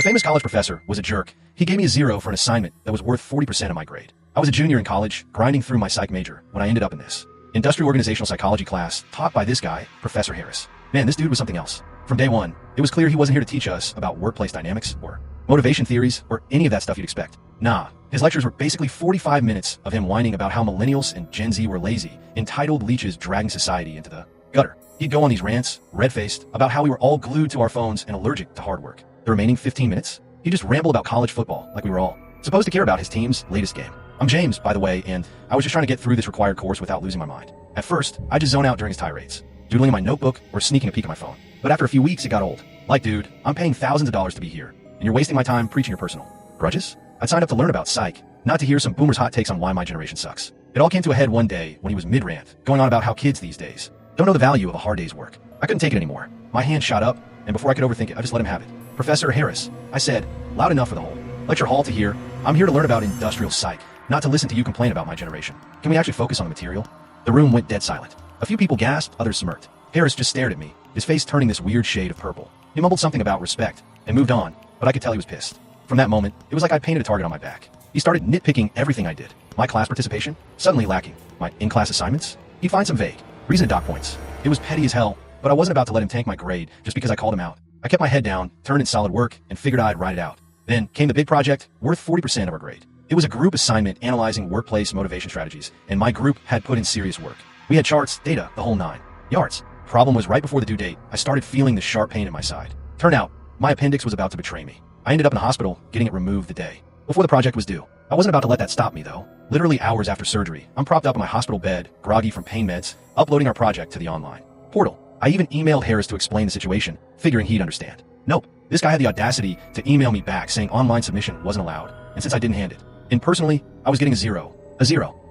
famous college professor was a jerk. He gave me a 0 for an assignment that was worth 40% of my grade. I was a junior in college, grinding through my psych major, when I ended up in this industrial organizational psychology class taught by this guy, Professor Harris. Man, this dude was something else. From day one, it was clear he wasn't here to teach us about workplace dynamics or motivation theories or any of that stuff you'd expect. Nah, his lectures were basically 45 minutes of him whining about how millennials and Gen Z were lazy, entitled leeches dragging society into the gutter. He'd go on these rants, red-faced, about how we were all glued to our phones and allergic to hard work. The remaining 15 minutes, he'd just ramble about college football like we were all supposed to care about his team's latest game. I'm James, by the way, and I was just trying to get through this required course without losing my mind. At first, I just zone out during his tirades, doodling in my notebook or sneaking a peek at my phone. But after a few weeks, it got old. Like, dude, I'm paying thousands of dollars to be here, and you're wasting my time preaching your personal grudges? I'd signed up to learn about psych, not to hear some boomer's hot takes on why my generation sucks. It all came to a head one day when he was mid-rant, going on about how kids these days don't know the value of a hard day's work. I couldn't take it anymore. My hand shot up, and before I could overthink it, I just let him have it. Professor Harris, I said, loud enough for the whole lecture hall to hear. I'm here to learn about industrial psych, not to listen to you complain about my generation. Can we actually focus on the material? The room went dead silent. A few people gasped, others smirked. Harris just stared at me, his face turning this weird shade of purple. He mumbled something about respect and moved on, but I could tell he was pissed. From that moment, it was like I'd painted a target on my back. He started nitpicking everything I did. My class participation, suddenly lacking. My in-class assignments, he'd find some vague reason to dock points. It was petty as hell, but I wasn't about to let him tank my grade just because I called him out. I kept my head down, turned in solid work, and figured I'd ride it out. Then came the big project, worth 40% of our grade. It was a group assignment analyzing workplace motivation strategies, and my group had put in serious work. We had charts, data, the whole 9 yards. Problem was, right before the due date, I started feeling the sharp pain in my side. Turned out, my appendix was about to betray me. I ended up in the hospital, getting it removed the day before the project was due. I wasn't about to let that stop me, though. Literally hours after surgery, I'm propped up in my hospital bed, groggy from pain meds, uploading our project to the online portal. I even emailed Harris to explain the situation, figuring he'd understand. Nope. This guy had the audacity to email me back saying online submission wasn't allowed, and since I didn't hand it in personally, I was getting a zero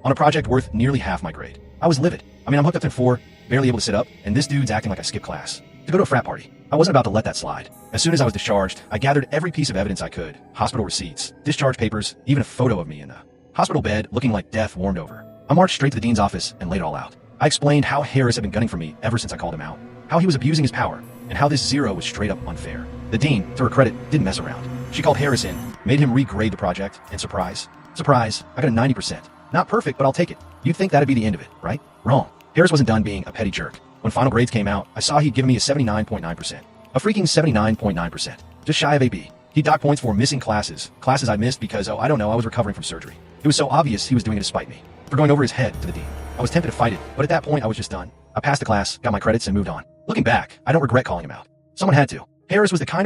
on a project worth nearly half my grade. I was livid. I mean, I'm hooked up to 4, barely able to sit up, and this dude's acting like I skipped class to go to a frat party. I wasn't about to let that slide. As soon as I was discharged, I gathered every piece of evidence I could. Hospital receipts, discharge papers, even a photo of me in the hospital bed looking like death warmed over. I marched straight to the dean's office and laid it all out. I explained how Harris had been gunning for me ever since I called him out, how he was abusing his power, and how this 0 was straight up unfair. The dean, to her credit, didn't mess around. She called Harris in, made him regrade the project, and surprise, I got a 90%. Not perfect, but I'll take it. You'd think that'd be the end of it, right? Wrong. Harris wasn't done being a petty jerk. When final grades came out, I saw he'd given me a 79.9%. A freaking 79.9%. Just shy of a B. He docked points for missing classes I missed because, I don't know, I was recovering from surgery. It was so obvious he was doing it to spite me. For going over his head to the dean. I was tempted to fight it, but at that point I was just done. I passed the class, got my credits, and moved on. Looking back, I don't regret calling him out. Someone had to. Harris was the kind of